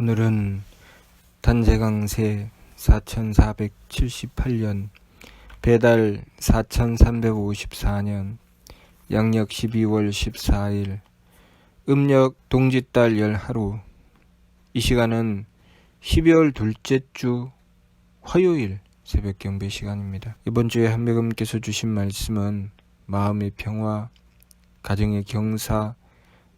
오늘은 단재강세 4478년 배달 4354년 양력 12월 14일 음력 동짓달 열 하루. 이 시간은 12월 둘째 주 화요일 새벽 경배 시간입니다. 이번 주에 한배금께서 주신 말씀은 마음의 평화, 가정의 경사,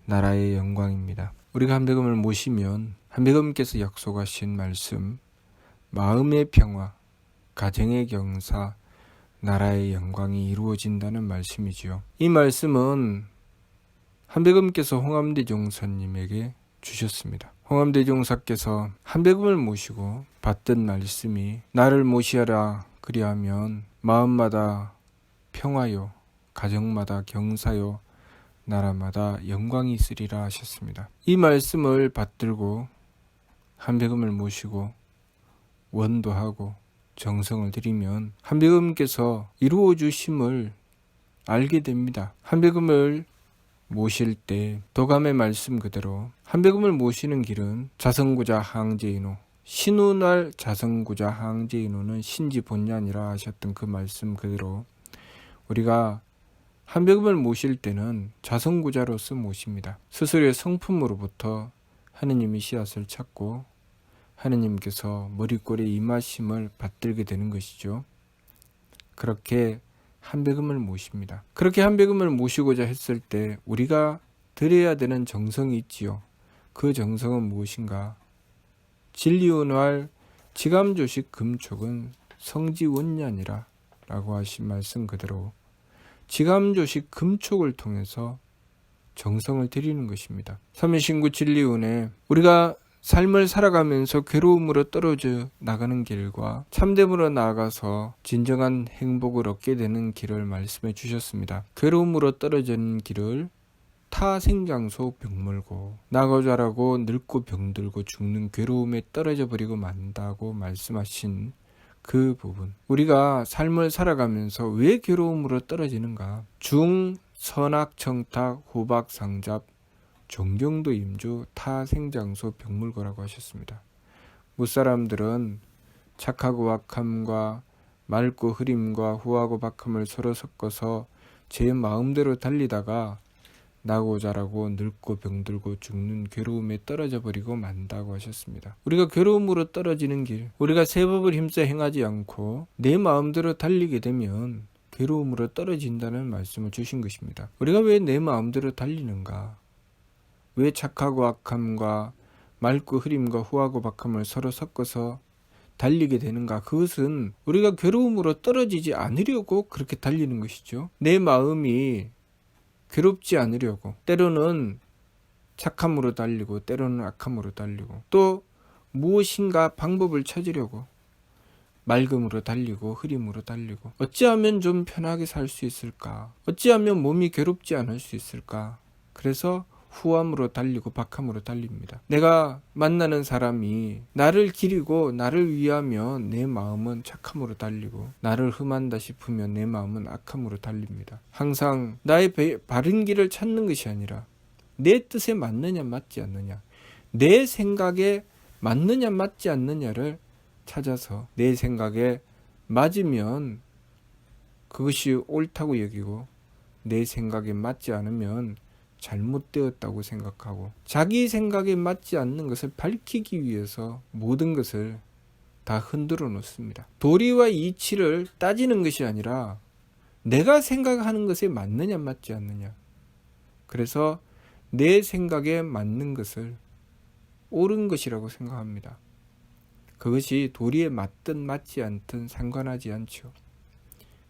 나라의 영광입니다. 우리가 한배금을 모시면 한배금께서 약속하신 말씀, 마음의 평화, 가정의 경사, 나라의 영광이 이루어진다는 말씀이지요. 이 말씀은 한배금께서 홍암대종사님에게 주셨습니다. 홍암대종사께서 한배금을 모시고 받던 말씀이 나를 모시아라, 그리하면 마음마다 평화요, 가정마다 경사요, 나라마다 영광이 있으리라 하셨습니다. 이 말씀을 받들고 한배금을 모시고 원도하고 정성을 드리면 한배금께서 이루어 주심을 알게 됩니다. 한배금을 모실 때 도감의 말씀 그대로 한배금을 모시는 길은 자성구자 항제인호, 신운할 자성구자 항제인호는 신지본연이라 하셨던 그 말씀 그대로 우리가 한배금을 모실 때는 자성구자로서 모십니다. 스스로의 성품으로부터 하느님이 씨앗을 찾고 하느님께서 머리꼴에 임하심을 받들게 되는 것이죠. 그렇게 한배금을 모십니다. 그렇게 한배금을 모시고자 했을 때 우리가 드려야 되는 정성이 있지요. 그 정성은 무엇인가? 진리운활 지감조식 금촉은 성지원년이라 라고 하신 말씀 그대로 지감조식 금촉을 통해서 정성을 드리는 것입니다. 삼위신구 진리운에 우리가 삶을 살아가면서 괴로움으로 떨어져 나가는 길과 참됨으로 나아가서 진정한 행복을 얻게 되는 길을 말씀해 주셨습니다. 괴로움으로 떨어지는 길을 타생장소 병물고 나고 자라고 늙고 병들고 죽는 괴로움에 떨어져 버리고 만다고 말씀하신 그 부분, 우리가 삶을 살아가면서 왜 괴로움으로 떨어지는가? 중, 선악, 청탁, 호박, 상잡, 존경도 임주, 타생장소 병물고라고 하셨습니다. 무사람들은 착하고 악함과 맑고 흐림과 후하고 박함을 서로 섞어서 제 마음대로 달리다가 나고 자라고 늙고 병들고 죽는 괴로움에 떨어져 버리고 만다고 하셨습니다. 우리가 괴로움으로 떨어지는 길, 우리가 새 법을 힘써 행하지 않고 내 마음대로 달리게 되면 괴로움으로 떨어진다는 말씀을 주신 것입니다. 우리가 왜 내 마음대로 달리는가? 왜 착하고 악함과 맑고 흐림과 후하고 박함을 서로 섞어서 달리게 되는가? 그것은 우리가 괴로움으로 떨어지지 않으려고 그렇게 달리는 것이죠. 내 마음이 괴롭지 않으려고 때로는 착함으로 달리고 때로는 악함으로 달리고 또 무엇인가 방법을 찾으려고 맑음으로 달리고 흐림으로 달리고 어찌하면 좀 편하게 살 수 있을까? 어찌하면 몸이 괴롭지 않을 수 있을까? 그래서 후함으로 달리고 박함으로 달립니다. 내가 만나는 사람이 나를 기리고 나를 위하면 내 마음은 착함으로 달리고 나를 흠한다 싶으면 내 마음은 악함으로 달립니다. 항상 나의 바른 길을 찾는 것이 아니라 내 뜻에 맞느냐 맞지 않느냐, 내 생각에 맞느냐 맞지 않느냐를 찾아서 내 생각에 맞으면 그것이 옳다고 여기고 내 생각에 맞지 않으면 잘못되었다고 생각하고 자기 생각에 맞지 않는 것을 밝히기 위해서 모든 것을 다 흔들어 놓습니다. 도리와 이치를 따지는 것이 아니라 내가 생각하는 것에 맞느냐 맞지 않느냐, 그래서 내 생각에 맞는 것을 옳은 것이라고 생각합니다. 그것이 도리에 맞든 맞지 않든 상관하지 않죠.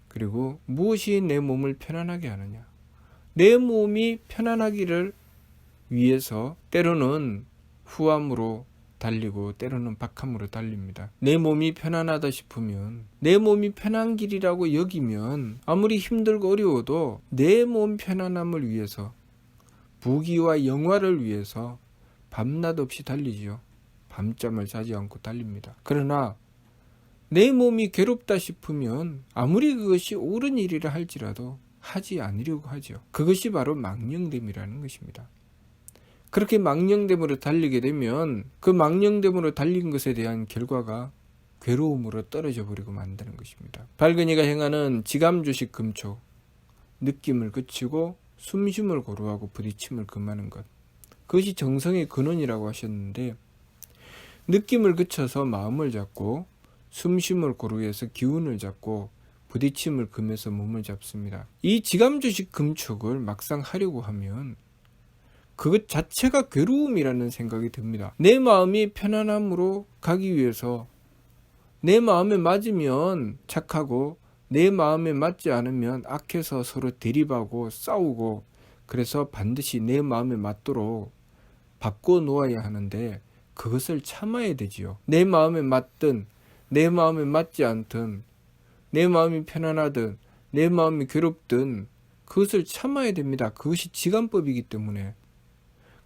그리고 무엇이 내 몸을 편안하게 하느냐, 내 몸이 편안하기를 위해서 때로는 후함으로 달리고 때로는 박함으로 달립니다. 내 몸이 편안하다 싶으면, 내 몸이 편한 길이라고 여기면 아무리 힘들고 어려워도 내 몸 편안함을 위해서, 부귀와 영화를 위해서 밤낮 없이 달리지요. 밤잠을 자지 않고 달립니다. 그러나 내 몸이 괴롭다 싶으면 아무리 그것이 옳은 일이라 할지라도 하지 않으려고 하죠. 그것이 바로 망령됨이라는 것입니다. 그렇게 망령됨으로 달리게 되면 그 망령됨으로 달린 것에 대한 결과가 괴로움으로 떨어져 버리고 만드는 것입니다. 발근이가 행하는 지감조식 금촉, 느낌을 그치고 숨쉼을 고루하고 부딪힘을 금하는 것, 그것이 정성의 근원이라고 하셨는데, 느낌을 그쳐서 마음을 잡고 숨쉼을 고루해서 기운을 잡고 부딪힘을 금해서 몸을 잡습니다. 이 지감조식 금촉을 막상 하려고 하면 그것 자체가 괴로움이라는 생각이 듭니다. 내 마음이 편안함으로 가기 위해서 내 마음에 맞으면 착하고 내 마음에 맞지 않으면 악해서 서로 대립하고 싸우고, 그래서 반드시 내 마음에 맞도록 바꿔 놓아야 하는데 그것을 참아야 되지요. 내 마음에 맞든 내 마음에 맞지 않든, 내 마음이 편안하든 내 마음이 괴롭든 그것을 참아야 됩니다. 그것이 지감법이기 때문에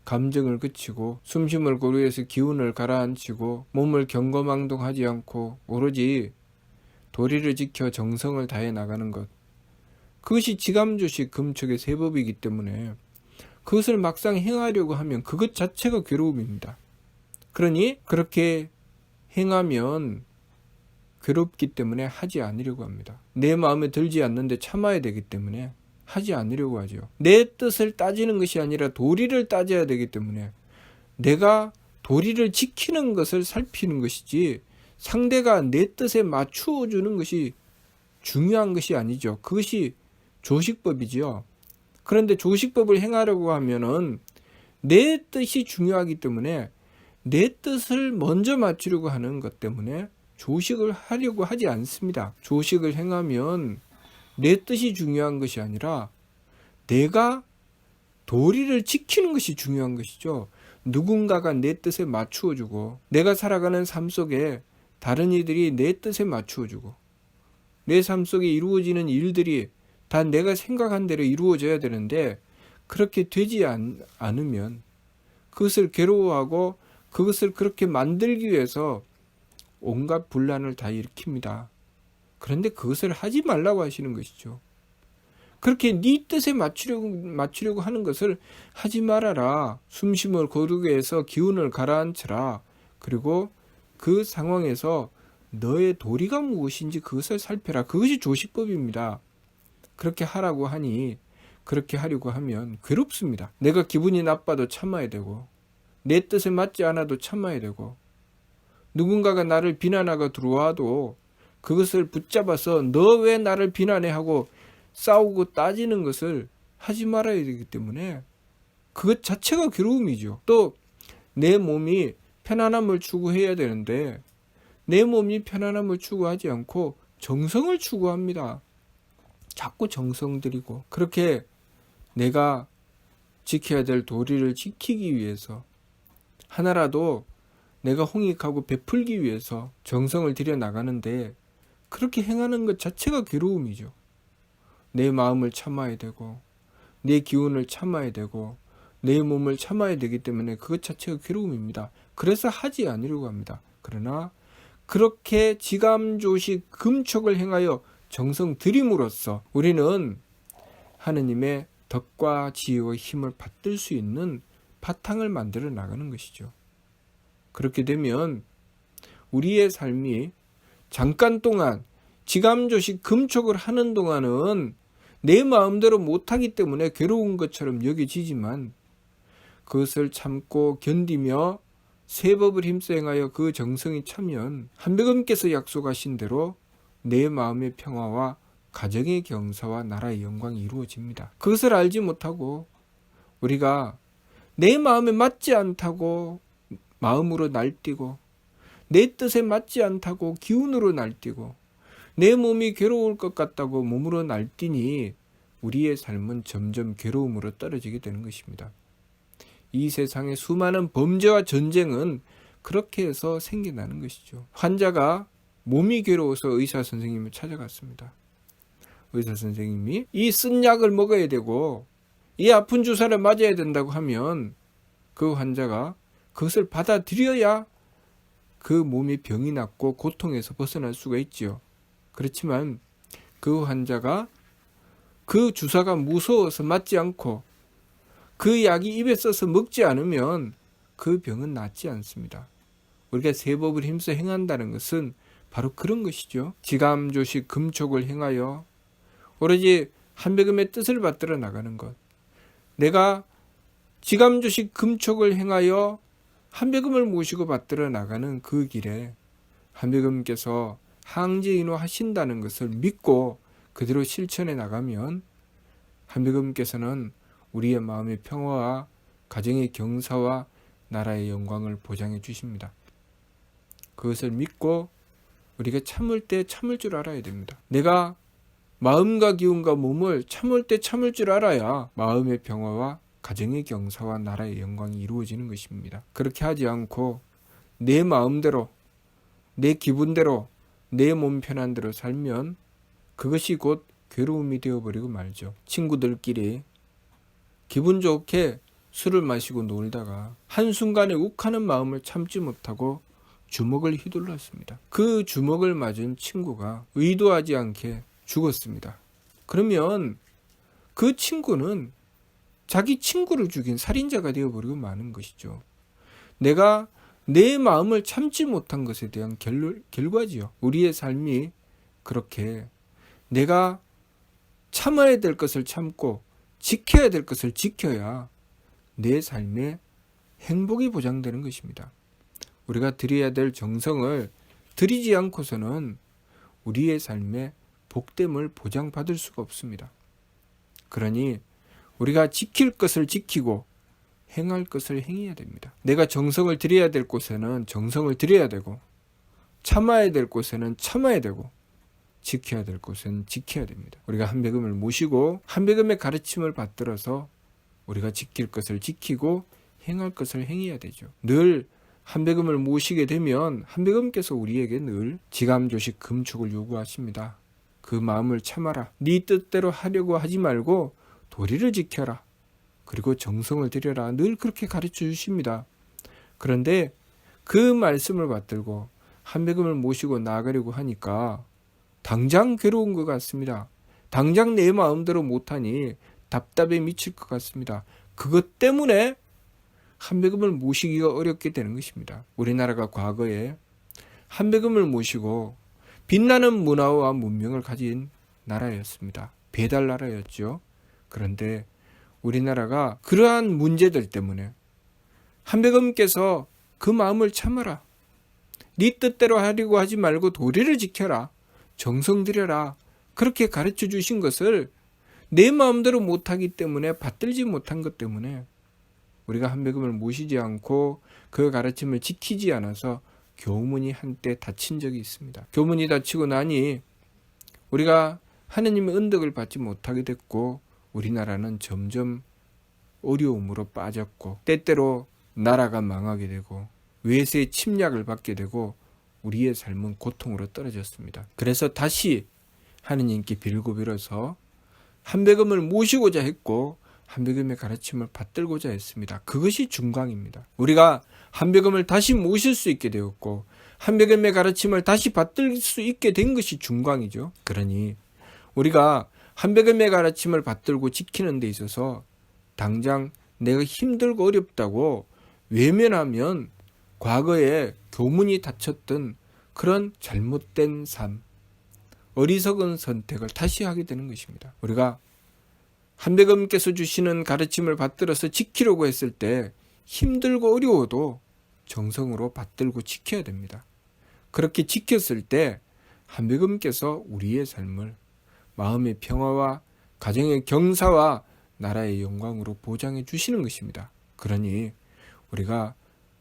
감정을 그치고 숨쉼을 고루해서 기운을 가라앉히고 몸을 경거망동하지 않고 오로지 도리를 지켜 정성을 다해 나가는 것, 그것이 지감조식 금촉의 세법이기 때문에 그것을 막상 행하려고 하면 그것 자체가 괴로움입니다. 그러니 그렇게 행하면 괴롭기 때문에 하지 않으려고 합니다. 내 마음에 들지 않는데 참아야 되기 때문에 하지 않으려고 하죠. 내 뜻을 따지는 것이 아니라 도리를 따져야 되기 때문에 내가 도리를 지키는 것을 살피는 것이지 상대가 내 뜻에 맞추어 주는 것이 중요한 것이 아니죠. 그것이 조식법이지요. 그런데 조식법을 행하려고 하면은 내 뜻이 중요하기 때문에 내 뜻을 먼저 맞추려고 하는 것 때문에 조식을 하려고 하지 않습니다. 조식을 행하면 내 뜻이 중요한 것이 아니라 내가 도리를 지키는 것이 중요한 것이죠. 누군가가 내 뜻에 맞추어주고 내가 살아가는 삶 속에 다른 이들이 내 뜻에 맞추어주고 내 삶 속에 이루어지는 일들이 다 내가 생각한 대로 이루어져야 되는데 그렇게 되지 않으면 그것을 괴로워하고 그것을 그렇게 만들기 위해서 온갖 분란을 다 일으킵니다. 그런데 그것을 하지 말라고 하시는 것이죠. 그렇게 네 뜻에 맞추려고 하는 것을 하지 말아라. 숨심을 거두게 해서 기운을 가라앉혀라. 그리고 그 상황에서 너의 도리가 무엇인지 그것을 살펴라. 그것이 조식법입니다. 그렇게 하라고 하니 그렇게 하려고 하면 괴롭습니다. 내가 기분이 나빠도 참아야 되고 내 뜻에 맞지 않아도 참아야 되고 누군가가 나를 비난하고 들어와도 그것을 붙잡아서 너 왜 나를 비난해 하고 싸우고 따지는 것을 하지 말아야 되기 때문에 그것 자체가 괴로움이죠. 또 내 몸이 편안함을 추구해야 되는데 내 몸이 편안함을 추구하지 않고 정성을 추구합니다. 자꾸 정성 들이고 그렇게 내가 지켜야 될 도리를 지키기 위해서 하나라도 내가 홍익하고 베풀기 위해서 정성을 들여 나가는데 그렇게 행하는 것 자체가 괴로움이죠. 내 마음을 참아야 되고 내 기운을 참아야 되고 내 몸을 참아야 되기 때문에 그것 자체가 괴로움입니다. 그래서 하지 않으려고 합니다. 그러나 그렇게 지감조식 금촉을 행하여 정성 들임으로써 우리는 하느님의 덕과 지혜와 힘을 받들 수 있는 바탕을 만들어 나가는 것이죠. 그렇게 되면 우리의 삶이 잠깐 동안 지감조식 금촉을 하는 동안은 내 마음대로 못하기 때문에 괴로운 것처럼 여겨지지만 그것을 참고 견디며 세법을 힘써 행하여 그 정성이 차면 한백음께서 약속하신 대로 내 마음의 평화와 가정의 경사와 나라의 영광이 이루어집니다. 그것을 알지 못하고 우리가 내 마음에 맞지 않다고 마음으로 날뛰고 내 뜻에 맞지 않다고 기운으로 날뛰고 내 몸이 괴로울 것 같다고 몸으로 날뛰니 우리의 삶은 점점 괴로움으로 떨어지게 되는 것입니다. 이 세상의 수많은 범죄와 전쟁은 그렇게 해서 생겨나는 것이죠. 환자가 몸이 괴로워서 의사 선생님을 찾아갔습니다. 의사 선생님이 이 쓴 약을 먹어야 되고 이 아픈 주사를 맞아야 된다고 하면 그 환자가 그것을 받아들여야 그 몸이 병이 낫고 고통에서 벗어날 수가 있지요. 그렇지만 그 환자가 그 주사가 무서워서 맞지 않고 그 약이 입에 써서 먹지 않으면 그 병은 낫지 않습니다. 우리가 세 법을 힘써 행한다는 것은 바로 그런 것이죠. 지감조식 금촉을 행하여 오로지 한백음의 뜻을 받들어 나가는 것. 내가 지감조식 금촉을 행하여 한백음을 모시고 받들어 나가는 그 길에 한백음께서 항지인후 하신다는 것을 믿고 그대로 실천해 나가면 한백음께서는 우리의 마음의 평화와 가정의 경사와 나라의 영광을 보장해 주십니다. 그것을 믿고 우리가 참을 때 참을 줄 알아야 됩니다. 내가 마음과 기운과 몸을 참을 때 참을 줄 알아야 마음의 평화와 가정의 경사와 나라의 영광이 이루어지는 것입니다. 그렇게 하지 않고 내 마음대로, 내 기분대로, 내 몸 편한 대로 살면 그것이 곧 괴로움이 되어버리고 말죠. 친구들끼리 기분 좋게 술을 마시고 놀다가 한순간에 욱하는 마음을 참지 못하고 주먹을 휘둘렀습니다. 그 주먹을 맞은 친구가 의도하지 않게 죽었습니다. 그러면 그 친구는 자기 친구를 죽인 살인자가 되어버리고 마는 것이죠. 내가 내 마음을 참지 못한 것에 대한 결과지요. 우리의 삶이 그렇게 내가 참아야 될 것을 참고 지켜야 될 것을 지켜야 내 삶의 행복이 보장되는 것입니다. 우리가 드려야 될 정성을 드리지 않고서는 우리의 삶의 복됨을 보장받을 수가 없습니다. 그러니 우리가 지킬 것을 지키고 행할 것을 행해야 됩니다. 내가 정성을 드려야 될 곳에는 정성을 드려야 되고 참아야 될 곳에는 참아야 되고 지켜야 될 곳은 지켜야 됩니다. 우리가 한백음을 모시고 한백음의 가르침을 받들어서 우리가 지킬 것을 지키고 행할 것을 행해야 되죠. 늘 한백음을 모시게 되면 한백음께서 우리에게 늘 지감조식 금촉을 요구하십니다. 그 마음을 참아라. 네 뜻대로 하려고 하지 말고 도리를 지켜라. 그리고 정성을 들여라. 늘 그렇게 가르쳐 주십니다. 그런데 그 말씀을 받들고 한백음을 모시고 나아가려고 하니까 당장 괴로운 것 같습니다. 당장 내 마음대로 못하니 답답해 미칠 것 같습니다. 그것 때문에 한백음을 모시기가 어렵게 되는 것입니다. 우리나라가 과거에 한백음을 모시고 빛나는 문화와 문명을 가진 나라였습니다. 배달 나라였죠. 그런데 우리나라가 그러한 문제들 때문에 한백음께서 그 마음을 참아라. 네 뜻대로 하려고 하지 말고 도리를 지켜라. 정성 들여라. 그렇게 가르쳐 주신 것을 내 마음대로 못하기 때문에 받들지 못한 것 때문에 우리가 한백음을 모시지 않고 그 가르침을 지키지 않아서 교문이 한때 닫힌 적이 있습니다. 교문이 닫히고 나니 우리가 하느님의 은덕을 받지 못하게 됐고 우리나라는 점점 어려움으로 빠졌고 때때로 나라가 망하게 되고 외세의 침략을 받게 되고 우리의 삶은 고통으로 떨어졌습니다. 그래서 다시 하느님께 빌고 빌어서 한백음을 모시고자 했고 한백음의 가르침을 받들고자 했습니다. 그것이 중광입니다. 우리가 한백음을 다시 모실 수 있게 되었고 한백음의 가르침을 다시 받들 수 있게 된 것이 중광이죠. 그러니 우리가 한백음의 가르침을 받들고 지키는 데 있어서 당장 내가 힘들고 어렵다고 외면하면 과거에 교문이 닫혔던 그런 잘못된 삶, 어리석은 선택을 다시 하게 되는 것입니다. 우리가 한백음께서 주시는 가르침을 받들어서 지키려고 했을 때 힘들고 어려워도 정성으로 받들고 지켜야 됩니다. 그렇게 지켰을 때 한백음께서 우리의 삶을 마음의 평화와 가정의 경사와 나라의 영광으로 보장해 주시는 것입니다. 그러니 우리가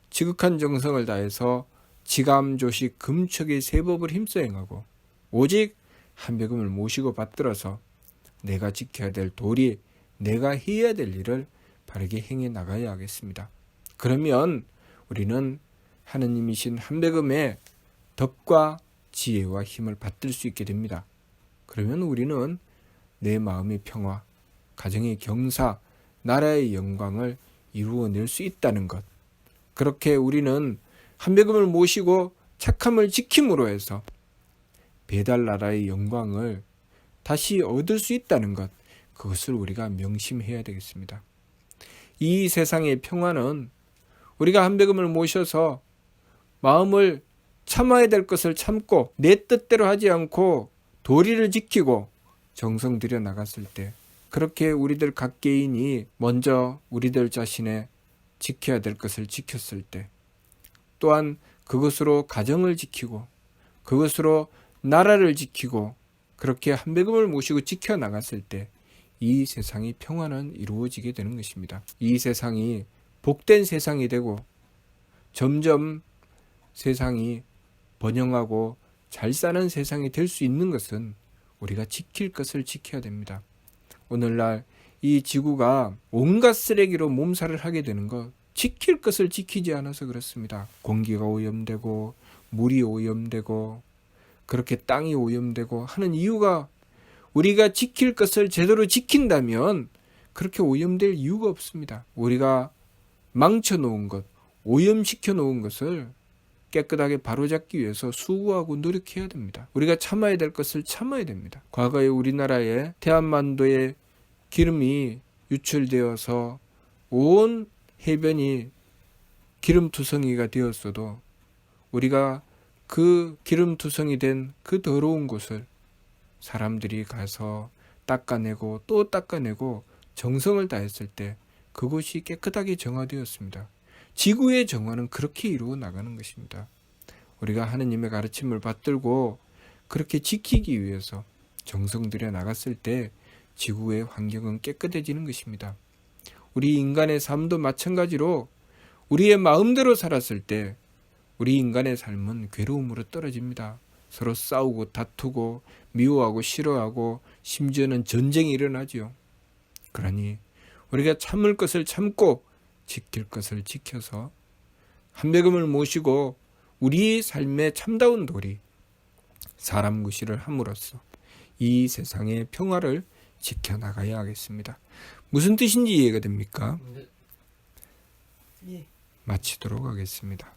지극한 정성을 다해서 지감조식 금촉의 세법을 힘써 행하고 오직 한백음을 모시고 받들어서 내가 지켜야 될 도리, 내가 해야 될 일을 바르게 행해 나가야 하겠습니다. 그러면 우리는 하느님이신 한백음의 덕과 지혜와 힘을 받들 수 있게 됩니다. 그러면 우리는 내 마음의 평화, 가정의 경사, 나라의 영광을 이루어낼 수 있다는 것. 그렇게 우리는 한백음을 모시고 착함을 지킴으로 해서 배달 나라의 영광을 다시 얻을 수 있다는 것, 그것을 우리가 명심해야 되겠습니다. 이 세상의 평화는 우리가 한백음을 모셔서 마음을 참아야 될 것을 참고 내 뜻대로 하지 않고 도리를 지키고 정성 들여 나갔을 때, 그렇게 우리들 각 개인이 먼저 우리들 자신의 지켜야 될 것을 지켰을 때, 또한 그것으로 가정을 지키고 그것으로 나라를 지키고 그렇게 한백음을 모시고 지켜나갔을 때 이 세상의 평화는 이루어지게 되는 것입니다. 이 세상이 복된 세상이 되고 점점 세상이 번영하고 잘 사는 세상이 될 수 있는 것은 우리가 지킬 것을 지켜야 됩니다. 오늘날 이 지구가 온갖 쓰레기로 몸살을 하게 되는 것, 지킬 것을 지키지 않아서 그렇습니다. 공기가 오염되고 물이 오염되고 그렇게 땅이 오염되고 하는 이유가, 우리가 지킬 것을 제대로 지킨다면 그렇게 오염될 이유가 없습니다. 우리가 망쳐놓은 것, 오염시켜 놓은 것을 깨끗하게 바로잡기 위해서 수고하고 노력해야 됩니다. 우리가 참아야 될 것을 참아야 됩니다. 과거에 우리나라에 태안만도에 기름이 유출되어서 온 해변이 기름투성이가 되었어도 우리가 그 기름투성이 된 그 더러운 곳을 사람들이 가서 닦아내고 또 닦아내고 정성을 다했을 때 그곳이 깨끗하게 정화되었습니다. 지구의 정화는 그렇게 이루어 나가는 것입니다. 우리가 하느님의 가르침을 받들고 그렇게 지키기 위해서 정성 들여 나갔을 때 지구의 환경은 깨끗해지는 것입니다. 우리 인간의 삶도 마찬가지로 우리의 마음대로 살았을 때 우리 인간의 삶은 괴로움으로 떨어집니다. 서로 싸우고 다투고 미워하고 싫어하고 심지어는 전쟁이 일어나지요. 그러니 우리가 참을 것을 참고 지킬 것을 지켜서 한백음을 모시고 우리 삶의 참다운 도리, 사람 구실을 함으로써 이 세상의 평화를 지켜나가야 하겠습니다. 무슨 뜻인지 이해가 됩니까? 예. 마치도록 하겠습니다.